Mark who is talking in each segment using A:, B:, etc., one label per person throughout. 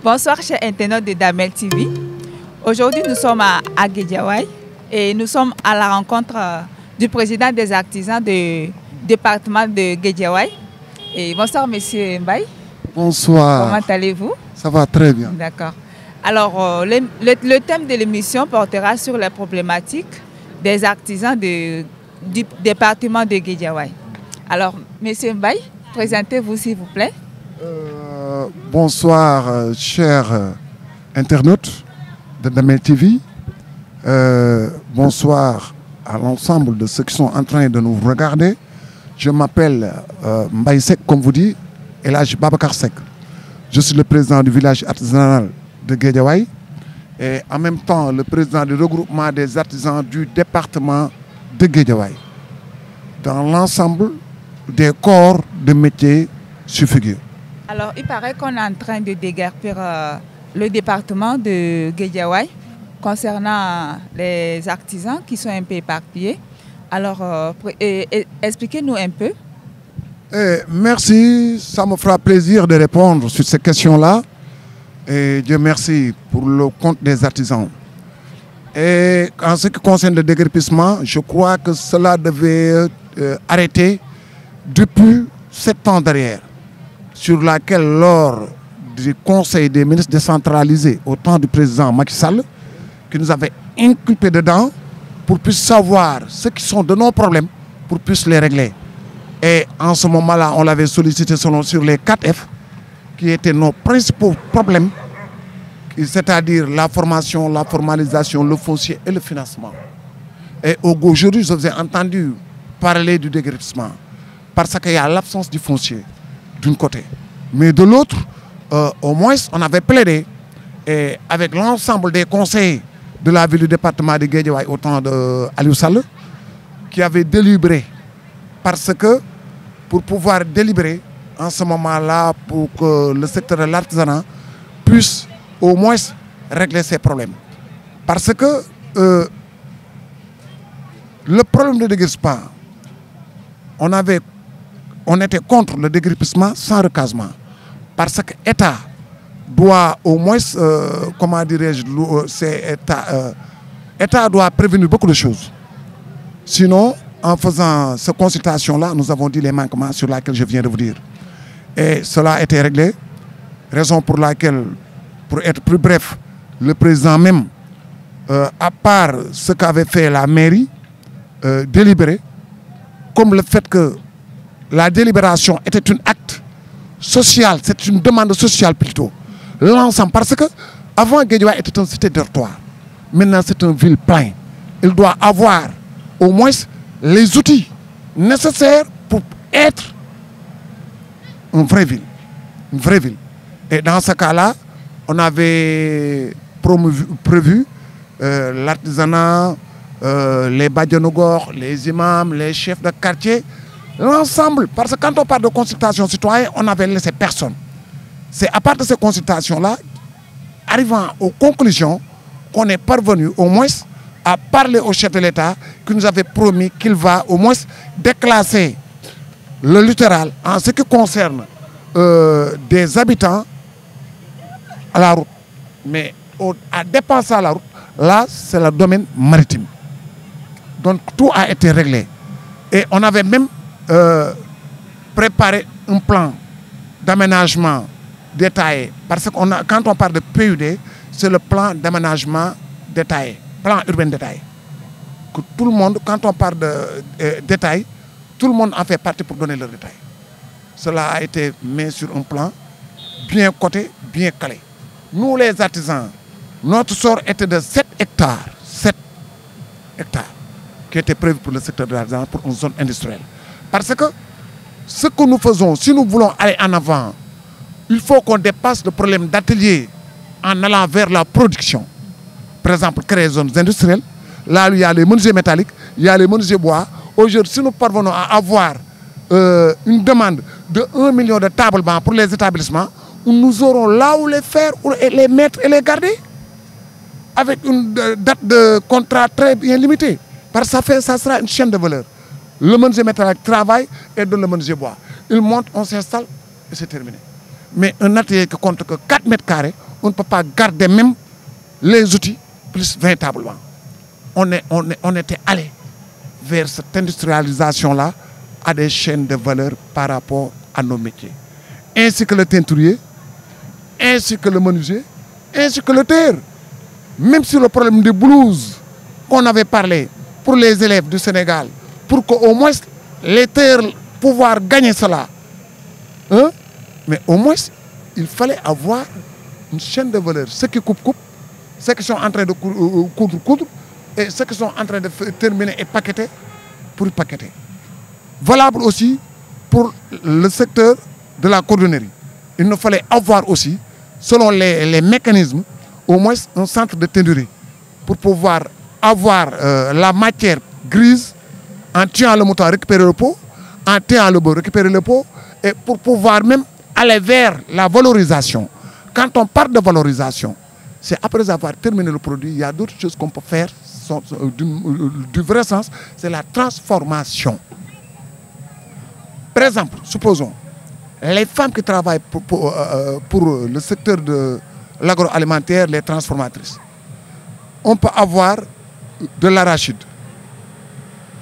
A: Bonsoir chers internautes de Damel TV. Aujourd'hui nous sommes à Guédiawaye et nous sommes à la rencontre du président des artisans du département de Guédiawaye. Et bonsoir monsieur Mbaye.
B: Bonsoir.
A: Comment allez-vous?
B: Ça va très bien.
A: D'accord. Alors le thème de l'émission portera sur les problématiques des artisans du département de Guédiawaye. Alors monsieur Mbaye, présentez-vous s'il vous plaît.
B: Bonsoir chers internautes de Damel TV. Bonsoir à l'ensemble de ceux qui sont en train de nous regarder. Je m'appelle Mbaye Seck, comme vous dites, Elhadji Babacar Seck. Je suis le président du village artisanal de Guédiawaye et en même temps le président du regroupement des artisans du département de Guédiawaye. Dans l'ensemble des corps de métiers suffigurés.
A: Alors, il paraît qu'on est en train de déguerpir le département de Guédiawaye concernant les artisans qui sont un peu éparpillés. Alors, expliquez-nous un peu.
B: Merci, ça me fera plaisir de répondre sur ces questions-là. Et Dieu merci pour le compte des artisans. Et en ce qui concerne le déguerpissement, je crois que cela devait arrêter depuis 7 ans derrière, sur laquelle, lors du Conseil des ministres décentralisé au temps du président Macky Sall, qui nous avait inculpé dedans pour puisse savoir ce qui sont de nos problèmes, pour puisse les régler. Et en ce moment-là, on l'avait sollicité sur les 4 F, qui étaient nos principaux problèmes, c'est-à-dire la formation, la formalisation, le foncier et le financement. Et aujourd'hui, je vous ai entendu parler du déguerpissement, parce qu'il y a l'absence du foncier, d'un côté. Mais de l'autre, au moins, on avait plaidé, et avec l'ensemble des conseils de la ville du département de Guédiawaye au temps d'Aliou Sall, qui avait délibéré. Parce que, pour pouvoir délibérer, en ce moment-là, pour que le secteur de l'artisanat puisse au moins régler ses problèmes. Parce que le problème de déguerpissement, on était contre le déguerpissement sans recasement. Parce que l'État doit au moins, comment dirais-je, l'État doit prévenir beaucoup de choses. Sinon, en faisant cette consultation-là, nous avons dit les manquements sur lesquels je viens de vous dire. Et cela a été réglé. Raison pour laquelle, pour être plus bref, le président même, à part ce qu'avait fait la mairie, délibéré, comme le fait que la délibération était un acte social, c'est une demande sociale plutôt. L'ensemble, parce que avant Guédiawaye était une cité dortoir. Maintenant c'est une ville pleine. Il doit avoir au moins les outils nécessaires pour être une vraie ville. Une vraie ville. Et dans ce cas-là, on avait prévu l'artisanat, les badjanogor, les imams, les chefs de quartier, l'ensemble. Parce que quand on parle de consultation citoyenne, on n'avait laissé personne. C'est à part de ces consultations-là, arrivant aux conclusions, qu'on est parvenu au moins à parler au chef de l'État qui nous avait promis qu'il va au moins déclasser le littoral en ce qui concerne des habitants à la route. Mais à dépasser la route, là, c'est le domaine maritime. Donc tout a été réglé. Et on avait même préparé un plan d'aménagement détaillé. Parce que quand on parle de PUD, c'est le plan d'aménagement détaillé, plan urbain détaillé. Que tout le monde, quand on parle de détail, tout le monde en fait partie pour donner le détail. Cela a été mis sur un plan bien coté, bien calé. Nous les artisans, notre sort était de 7 hectares. 7 hectares qui étaient prévus pour le secteur de l'artisanat, pour une zone industrielle. Parce que ce que nous faisons, si nous voulons aller en avant, il faut qu'on dépasse le problème d'atelier en allant vers la production. Par exemple, créer des zones industrielles. Là, il y a les menuisiers métalliques, il y a les menuisiers bois. Aujourd'hui, si nous parvenons à avoir une demande de 1 million de tables bancs pour les établissements, nous aurons là où les faire, où les mettre et les garder. avec une date de contrat très bien limitée. Parce que ça sera une chaîne de valeur. Le menuisier métallique travaille et donne le menuisier bois. Il monte, on s'installe et c'est terminé. Mais un atelier qui compte que 4 mètres carrés, on ne peut pas garder même les outils plus 20 tables. On était allé vers cette industrialisation-là à des chaînes de valeur par rapport à nos métiers. Ainsi que le teinturier, ainsi que le menuisier, ainsi que le tailleur. Même sur le problème des blouses qu'on avait parlé pour les élèves du Sénégal, pour qu'au moins les tailleurs pouvoir gagner cela. Hein? Mais au moins, il fallait avoir une chaîne de valeur. Ceux qui coupent, ceux qui sont en train de coudre, et ceux qui sont en train de terminer et paqueter, pour paqueter. Valable aussi pour le secteur de la cordonnerie. Il nous fallait avoir aussi, selon les mécanismes, au moins un centre de teinturerie pour pouvoir avoir la matière grise en tuant le mouton, récupérer le pot, en tuant le bœuf, récupérer le pot, et pour pouvoir même aller vers la valorisation. Quand on parle de valorisation, c'est après avoir terminé le produit, il y a d'autres choses qu'on peut faire du vrai sens, c'est la transformation. Par exemple, supposons, les femmes qui travaillent pour le secteur de l'agroalimentaire, les transformatrices, on peut avoir de l'arachide.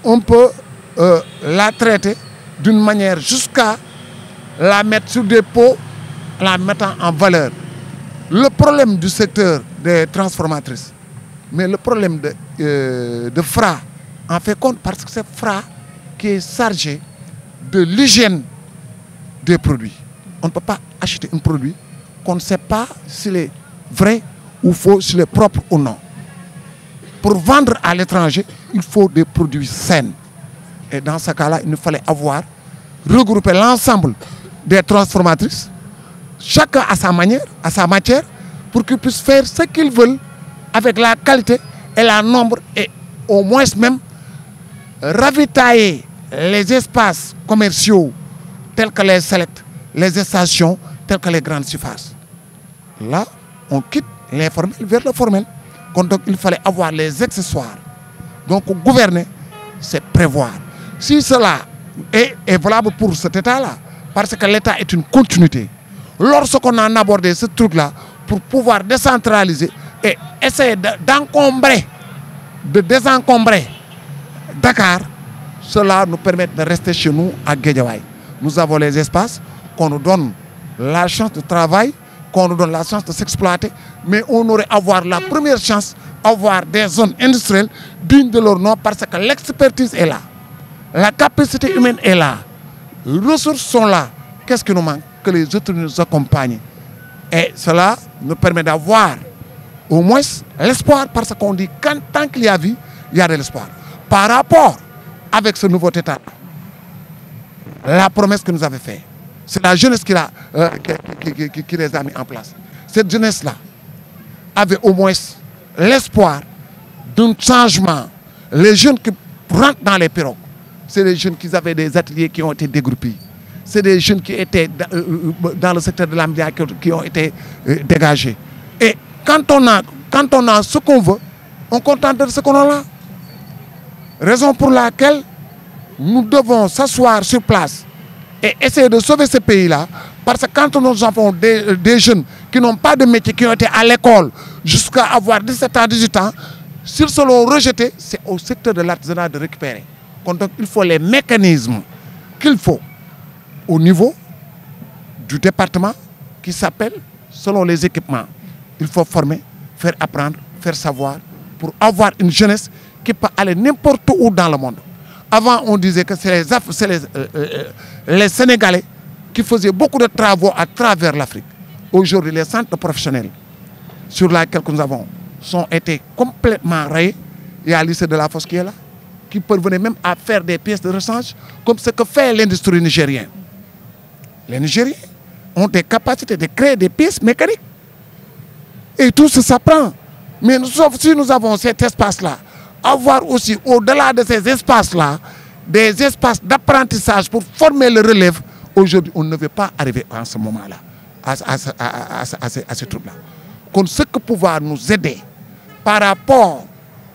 B: On peut la traiter d'une manière jusqu'à la mettre sur des pots, la mettant en valeur. Le problème du secteur des transformatrices, mais le problème de Fra en fait compte parce que c'est Fra qui est chargé de l'hygiène des produits. On ne peut pas acheter un produit qu'on ne sait pas s'il est vrai ou faux, s'il est propre ou non. Pour vendre à l'étranger, il faut des produits sains. Et dans ce cas-là, il nous fallait regrouper l'ensemble des transformatrices, chacun à sa manière, à sa matière, pour qu'ils puissent faire ce qu'ils veulent avec la qualité et la nombre et au moins même ravitailler les espaces commerciaux tels que les selects, les stations, telles que les grandes surfaces. Là, on quitte l'informel vers le formel. Donc, il fallait avoir les accessoires. Donc, gouverner, c'est prévoir. Si cela est valable pour cet État-là, parce que l'État est une continuité, lorsqu'on a abordé ce truc-là, pour pouvoir décentraliser et essayer d'encombrer, de désencombrer Dakar, cela nous permet de rester chez nous à Guédiawaye. Nous avons les espaces, qu'on nous donne la chance de travail, qu'on nous donne la chance de s'exploiter, mais on aurait avoir la première chance d'avoir des zones industrielles dignes de leur nom parce que l'expertise est là. La capacité humaine est là. Les ressources sont là. Qu'est-ce qui nous manque? Que les autres nous accompagnent. Et cela nous permet d'avoir au moins l'espoir parce qu'on dit que tant qu'il y a vie, il y a de l'espoir. Par rapport avec ce nouveau État, la promesse que nous avait faite, c'est la jeunesse qui les a mis en place. Cette jeunesse-là avait au moins l'espoir d'un changement. Les jeunes qui rentrent dans les pirogues, c'est les jeunes qui avaient des ateliers qui ont été dégroupés. C'est des jeunes qui étaient dans le secteur de l'AMDIA qui ont été dégagés. Et quand on a ce qu'on veut, on contente de ce qu'on a là. Raison pour laquelle nous devons s'asseoir sur place et essayer de sauver ce pays-là. Parce que quand nous avons des jeunes qui n'ont pas de métier, qui ont été à l'école jusqu'à avoir 17 ans, 18 ans, s'ils se l'ont rejeté, c'est au secteur de l'artisanat de récupérer. Donc il faut les mécanismes qu'il faut au niveau du département qui s'appelle selon les équipements. Il faut former, faire apprendre, faire savoir pour avoir une jeunesse qui peut aller n'importe où dans le monde. Avant, on disait que c'est les Sénégalais qui faisaient beaucoup de travaux à travers l'Afrique. Aujourd'hui, les centres professionnels sur lesquels nous avons sont été complètement rayés. Il y a le lycée de la Fosse qui est là, qui parvenait même à faire des pièces de rechange comme ce que fait l'industrie nigérienne. Les Nigériens ont des capacités de créer des pièces mécaniques. Et tout ça s'apprend. Mais si nous avons cet espace-là, avoir aussi au-delà de ces espaces-là, des espaces d'apprentissage pour former le relève, aujourd'hui, on ne veut pas arriver à ce moment-là, à ce truc-là. Donc, ce que pouvoir nous aider par rapport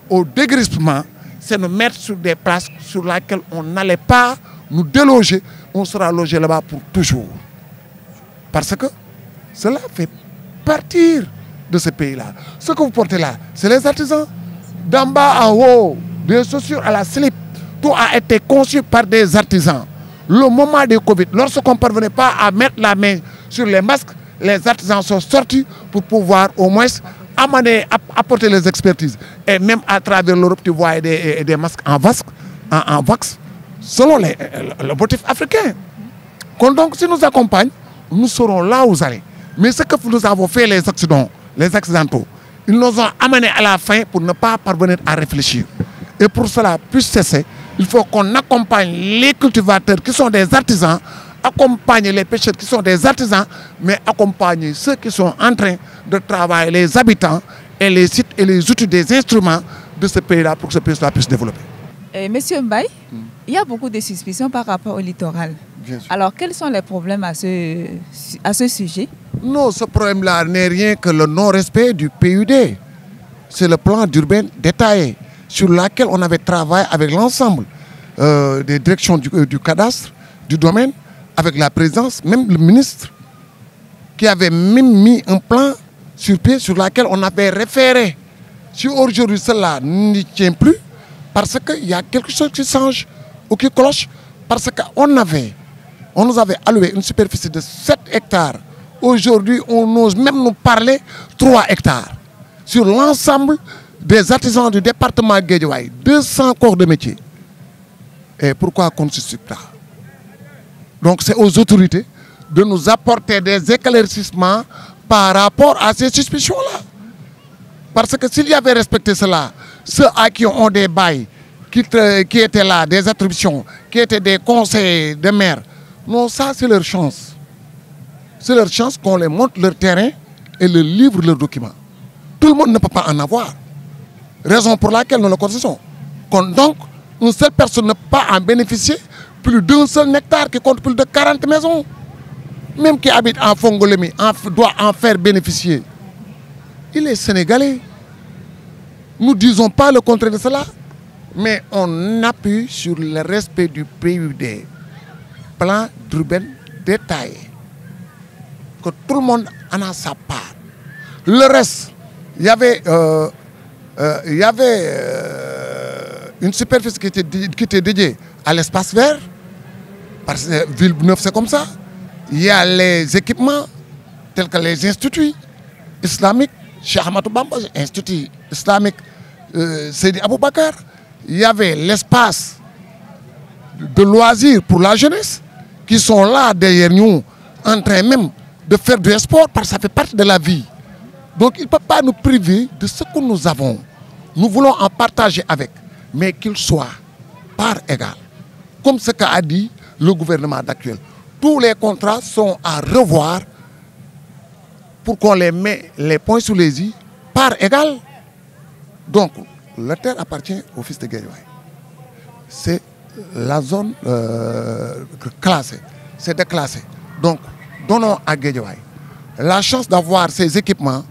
B: au dégrispement, c'est nous mettre sur des places sur lesquelles on n'allait pas nous déloger, on sera logé là-bas pour toujours. Parce que cela fait partir de ce pays-là. Ce que vous portez là, c'est les artisans. D'en bas en haut, des chaussures à la slip, tout a été conçu par des artisans. Le moment du Covid, lorsqu'on ne parvenait pas à mettre la main sur les masques, les artisans sont sortis pour pouvoir au moins apporter les expertises. Et même à travers l'Europe, tu vois des masques en wax selon le motif africain. Donc, si nous accompagnent, nous serons là où vous allez. Mais ce que nous avons fait, les accidentaux, ils nous ont amenés à la fin pour ne pas parvenir à réfléchir. Et pour cela puisse cesser, il faut qu'on accompagne les cultivateurs qui sont des artisans, accompagner les pêcheurs qui sont des artisans, mais accompagner ceux qui sont en train de travailler, les habitants et les sites et les outils des instruments de ce pays-là pour que ce pays-là puisse développer.
A: Monsieur Mbaye, il y a beaucoup de suspicions par rapport au littoral. Alors, quels sont les problèmes à ce sujet?
B: Non, ce problème-là n'est rien que le non-respect du PUD. C'est le plan d'urbain détaillé sur lequel on avait travaillé avec l'ensemble des directions du cadastre, du domaine, avec la présidence, même le ministre, qui avait même mis un plan sur pied sur lequel on avait référé. Si aujourd'hui cela n'y tient plus, parce qu'il y a quelque chose qui change ou qui cloche, parce qu'on nous avait alloué une superficie de 7 hectares. Aujourd'hui, on ose même nous parler 3 hectares. Sur l'ensemble des artisans du département de Guédiawaye, 200 corps de métier. Et pourquoi qu'on ne se suit pas? Donc c'est aux autorités de nous apporter des éclaircissements par rapport à ces suspicions-là. Parce que s'il y avait respecté cela, ceux à qui ont des bails, qui étaient là, des attributions, qui étaient des conseils de maire, non, ça c'est leur chance. C'est leur chance qu'on les montre leur terrain et leur livre leurs documents. Tout le monde ne peut pas en avoir. Raison pour laquelle nous le concessons. Donc, une seule personne ne peut pas en bénéficier plus d'un seul hectare qui compte plus de 40 maisons. Même qui habite en Fongolemi doit en faire bénéficier. Il est sénégalais. Nous ne disons pas le contraire de cela, mais on appuie sur le respect du PUD, plan d'urbain détaillé, que tout le monde en a sa part. Le reste, il y avait une superficie qui était dédiée à l'espace vert, parce que Villeneuve c'est comme ça. Il y a les équipements tels que les instituts islamiques, Cheikh Ahmadou Bamba, Institut islamique Seydi Aboubakar. Il y avait l'espace de loisirs pour la jeunesse qui sont là derrière nous, en train même de faire du sport parce que ça fait partie de la vie. Donc il ne peut pas nous priver de ce que nous avons. Nous voulons en partager avec, mais qu'il soit par égal. Comme ce qu'a dit le gouvernement actuel. Tous les contrats sont à revoir pour qu'on les mette les points sous les i par égal. Donc, la terre appartient au fils de Guédiawaye. C'est la zone classée, c'est déclassé. Donc, donnons à Guédiawaye la chance d'avoir ces équipements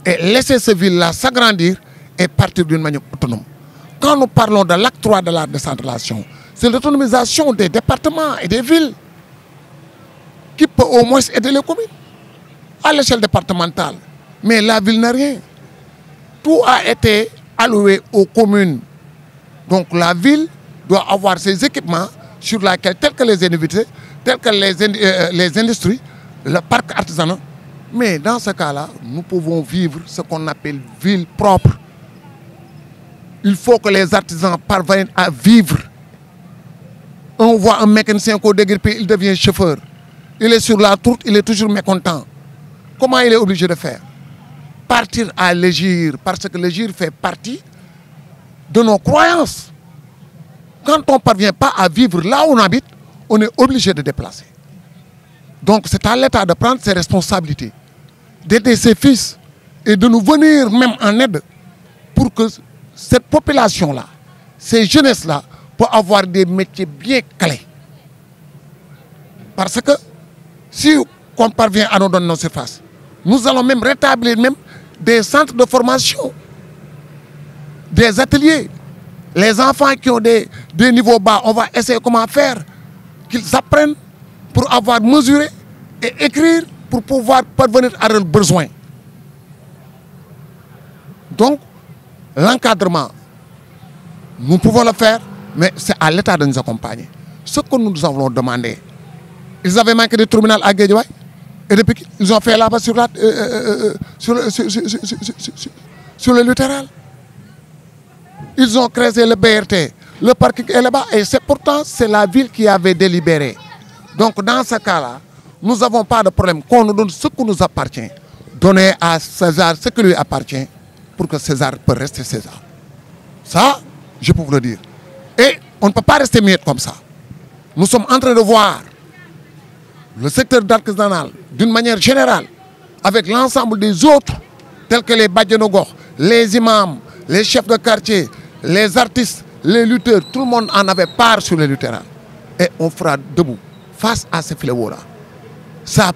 B: et laisser ces villes-là s'agrandir et partir d'une manière autonome. Quand nous parlons de l'acte 3 de la décentralisation, c'est l'autonomisation des départements et des villes qui peut au moins aider les communes à l'échelle départementale. Mais la ville n'a rien. Tout a été alloué aux communes. Donc la ville doit avoir ses équipements sur lesquels, tels que les universités, tels que les industries, le parc artisanal. Mais dans ce cas-là, nous pouvons vivre ce qu'on appelle ville propre. Il faut que les artisans parviennent à vivre. On voit un mécanicien qu'au déguerpi, il devient chauffeur. Il est sur la route, il est toujours mécontent. Comment il est obligé de faire? Partir à l'égir, parce que l'égir fait partie de nos croyances. Quand on ne parvient pas à vivre là où on habite, on est obligé de déplacer. Donc c'est à l'État de prendre ses responsabilités, d'aider ses fils et de nous venir même en aide pour que cette population-là, ces jeunesses-là, puissent avoir des métiers bien clés. Parce que si on parvient à nous donner nos surfaces, nous allons même rétablir même des centres de formation des ateliers. Les enfants qui ont des niveaux bas, on va essayer comment faire, qu'ils apprennent pour avoir mesuré et écrire pour pouvoir parvenir à leurs besoins. Donc, l'encadrement, nous pouvons le faire, mais c'est à l'État de nous accompagner. Ce que nous avons demandé, ils avaient manqué de tribunal à Guédiawaye, et depuis ils ont fait là-bas sur le littoral. Ils ont créé le BRT, le parking est là-bas, et c'est pourtant c'est la ville qui avait délibéré. Donc dans ce cas-là, nous n'avons pas de problème qu'on nous donne ce qui nous appartient. Donner à César ce qui lui appartient pour que César peut rester César. Ça, je peux vous le dire. Et on ne peut pas rester muet comme ça. Nous sommes en train de voir le secteur artisanal d'une manière générale avec l'ensemble des autres, tels que les Badjanogor, les imams, les chefs de quartier, les artistes, les lutteurs, tout le monde en avait part sur le littoral. Et on fera debout face à ces fléaux-là. Ça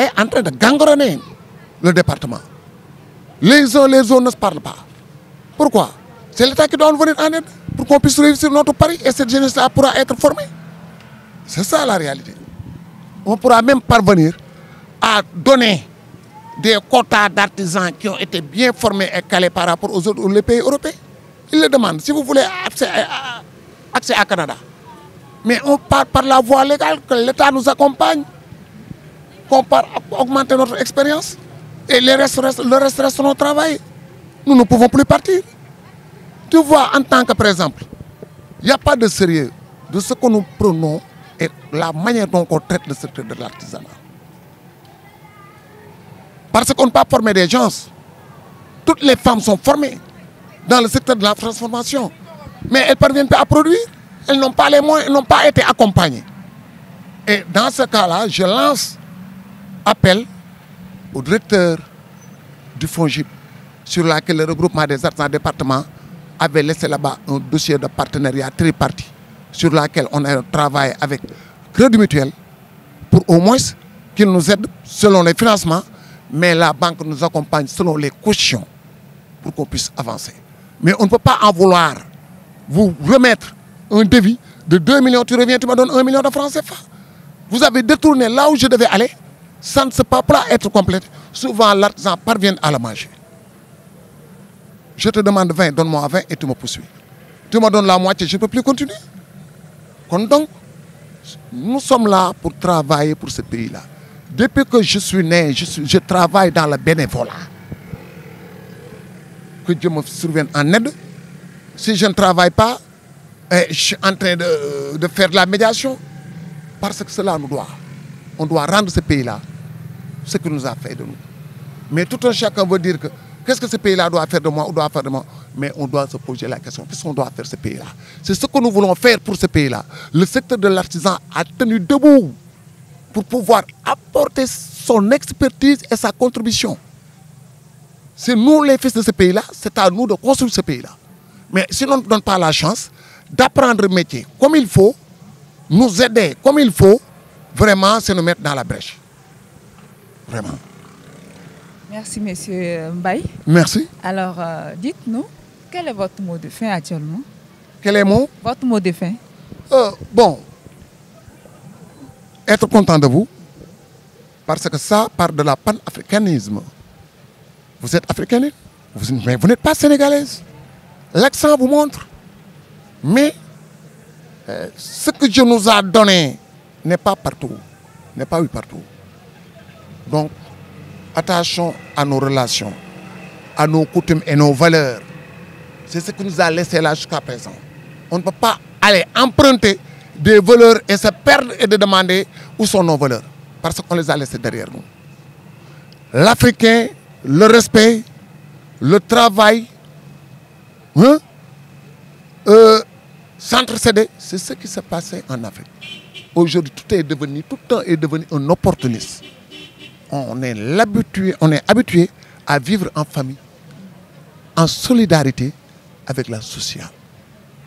B: est en train de gangrener le département. Les uns ne se parlent pas. Pourquoi? C'est l'État qui doit nous venir en aide pour qu'on puisse réussir notre pari et cette jeunesse-là pourra être formée. C'est ça la réalité. On pourra même parvenir à donner des quotas d'artisans qui ont été bien formés et calés par rapport aux autres les pays européens. Ils le demandent. Si vous voulez accès à Canada. Mais on part par la voie légale, que l'État nous accompagne, qu'on part augmenter notre expérience et le reste reste notre travail. Nous ne pouvons plus partir. Tu vois, en tant que, par exemple, il n'y a pas de sérieux de ce que nous prenons et la manière dont on traite le secteur de l'artisanat. Parce qu'on ne peut pas former des gens. Toutes les femmes sont formées dans le secteur de la transformation. Mais elles ne parviennent pas à produire. Elles n'ont pas les moyens, elles n'ont pas été accompagnées. Et dans ce cas-là, je lance appel au directeur du FONGIP sur lequel le regroupement des artisans département avait laissé là-bas un dossier de partenariat tripartite sur lequel on a travaillé avec Crédit Mutuel pour au moins qu'il nous aide selon les financements, mais la banque nous accompagne selon les cautions pour qu'on puisse avancer. Mais on ne peut pas en vouloir vous remettre un devis de 2 millions, tu reviens, tu me donnes 1 million de francs CFA. Vous avez détourné là où je devais aller, ça ne peut pas être complet. Souvent, l'artisan parvient à la manger. Je te demande 20, donne-moi 20 et tu me poursuis. Tu me donnes la moitié, je ne peux plus continuer. Donc, nous sommes là pour travailler pour ce pays-là. Depuis que je suis né, je travaille dans le bénévolat. Que Dieu me survienne en aide. Si je ne travaille pas, je suis en train de faire de la médiation. Parce que cela nous doit. On doit rendre ce pays-là ce qu'il nous a fait de nous. Mais tout un chacun veut dire que qu'est-ce que ce pays-là doit faire de moi ou doit faire de moi? Mais on doit se poser la question, qu'est-ce qu'on doit faire ce pays-là? C'est ce que nous voulons faire pour ce pays-là. Le secteur de l'artisan a tenu debout pour pouvoir apporter son expertise et sa contribution. C'est nous les fils de ce pays-là, c'est à nous de construire ce pays-là. Mais si on ne donne pas la chance d'apprendre le métier comme il faut, nous aider comme il faut, vraiment, c'est nous mettre dans la brèche. Vraiment.
A: Merci, monsieur Mbaye.
B: Merci.
A: Alors, dites-nous, quel est votre mot de fin actuellement?
B: Quel est mon?
A: Votre mot de fin.
B: Bon, être content de vous, parce que ça part de la panafricanisme. Vous êtes africaine, mais vous n'êtes pas sénégalaise. L'accent vous montre. Mais ce que Dieu nous a donné n'est pas partout, n'est pas eu partout. Donc, attachons à nos relations, à nos coutumes et nos valeurs. C'est ce qui nous a laissé là jusqu'à présent. On ne peut pas aller emprunter des valeurs et se perdre et de demander où sont nos valeurs. Parce qu'on les a laissées derrière nous. L'Africain, le respect, le travail, s'entraider, c'est ce qui s'est passé en Afrique. Aujourd'hui, tout est devenu un opportuniste. On est habitué à vivre en famille, en solidarité avec la sociale.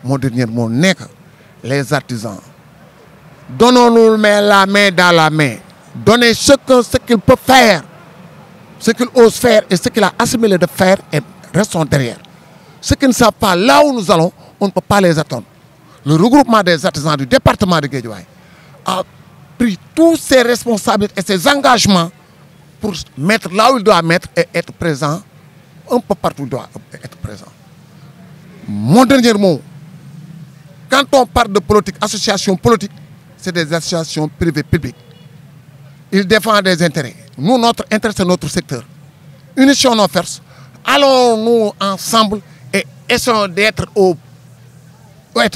B: Mon dernier mot n'est que les artisans. Donnons-nous la main dans la main. Donnez chacun ce qu'il peut faire, ce qu'il ose faire et ce qu'il a assimilé de faire et restons derrière. Ceux qui ne savent pas là où nous allons, on ne peut pas les attendre. Le regroupement des artisans du département de Guédiawaye a pris tous ses responsabilités et ses engagements pour mettre là où il doit mettre et être présent un peu partout où il doit être présent. Mon dernier mot, quand on parle de politique, association politique, c'est des associations privées publiques. Ils défendent des intérêts. Nous, notre intérêt, c'est notre secteur. Unissons nos forces, allons-nous ensemble et essayons d'être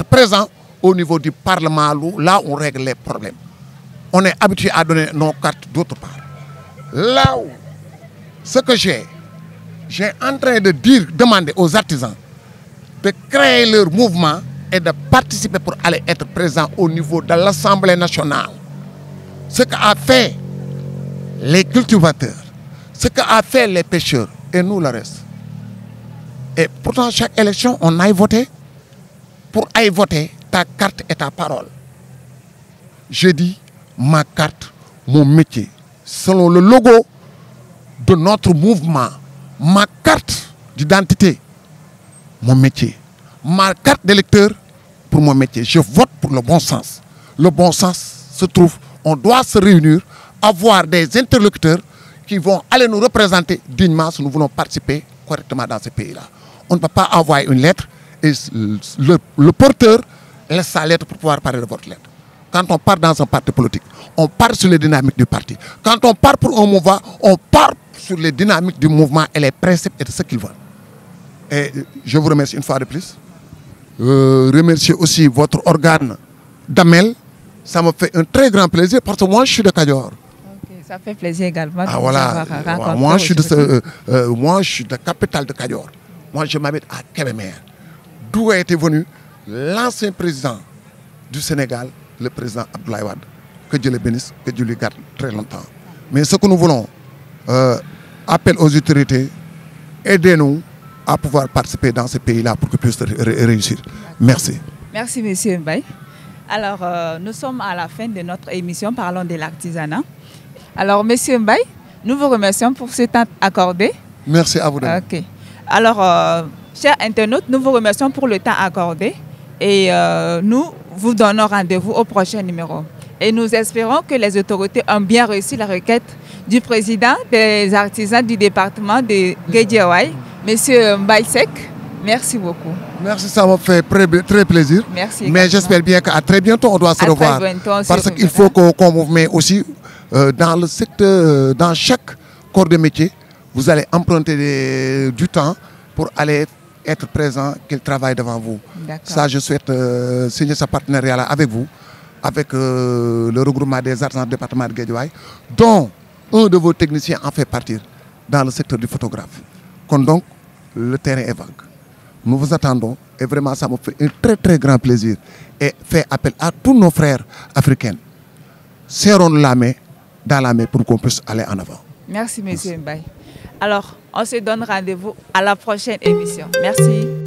B: présents au niveau du Parlement, là où on règle les problèmes. On est habitué à donner nos cartes d'autre part. Là où, ce que j'ai en train de demander aux artisans de créer leur mouvement et de participer pour aller être présents au niveau de l'Assemblée nationale. Ce qu'a fait les cultivateurs, ce qu'a fait les pêcheurs et nous le reste. Et pourtant, chaque élection, on aille voter. Pour aller voter, ta carte et ta parole. Je dis ma carte, mon métier. Selon le logo de notre mouvement, ma carte d'identité, mon métier. Ma carte d'électeur pour mon métier. Je vote pour le bon sens. Le bon sens se trouve, on doit se réunir, avoir des interlocuteurs qui vont aller nous représenter dignement si nous voulons participer correctement dans ce pays-là. On ne peut pas envoyer une lettre et le porteur laisse sa lettre pour pouvoir parler de votre lettre. Quand on part dans un parti politique, on part sur les dynamiques du parti. Quand on part pour un mouvement, on part sur les dynamiques du mouvement et les principes et de ce qu'ils veulent. Et je vous remercie une fois de plus. Remercier aussi votre organe d'Amel. Ça me fait un très grand plaisir parce que moi je suis de Kadior.
A: Okay, ça fait plaisir également.
B: Ah voilà, moi je suis de la capitale de Kadior. Moi je m'habite à Kébémer. D'où a été venu l'ancien président du Sénégal, le président Abdoulaye Wade. Que Dieu le bénisse, que Dieu le garde très longtemps. Mais ce que nous voulons, appel aux autorités, aidez-nous à pouvoir participer dans ce pays-là pour que puisse réussir. Merci.
A: Merci, M. Mbaye. Alors, nous sommes à la fin de notre émission Parlons de l'artisanat. Alors, M. Mbaye, nous vous remercions pour ce temps accordé.
B: Merci à vous.
A: Ok. Alors, chers internautes, nous vous remercions pour le temps accordé et nous vous donnons rendez-vous au prochain numéro. Et nous espérons que les autorités ont bien reçu la requête du président des artisans du département de Guédiawaye, M. Mbaye Seck. Merci beaucoup.
B: Merci, ça m'a fait très plaisir.
A: Merci.
B: Mais j'espère bien qu'à très bientôt, on doit se revoir. Parce qu'il faut qu'on mouvement aussi dans le secteur, dans chaque corps de métier, vous allez emprunter du temps pour aller être présent, qu'il travaille devant vous. Ça, je souhaite signer ce partenariat-là avec vous, avec le regroupement des artisans du département de Guédiawaye, dont un de vos techniciens en fait partir dans le secteur du photographe. Donc, le terrain est vague. Nous vous attendons et vraiment, ça me fait un très très grand plaisir. Et fait appel à tous nos frères africains. Serrons-nous la main dans la main pour qu'on puisse aller en avant.
A: Merci, M. Mbaye. Alors, on se donne rendez-vous à la prochaine émission. Merci.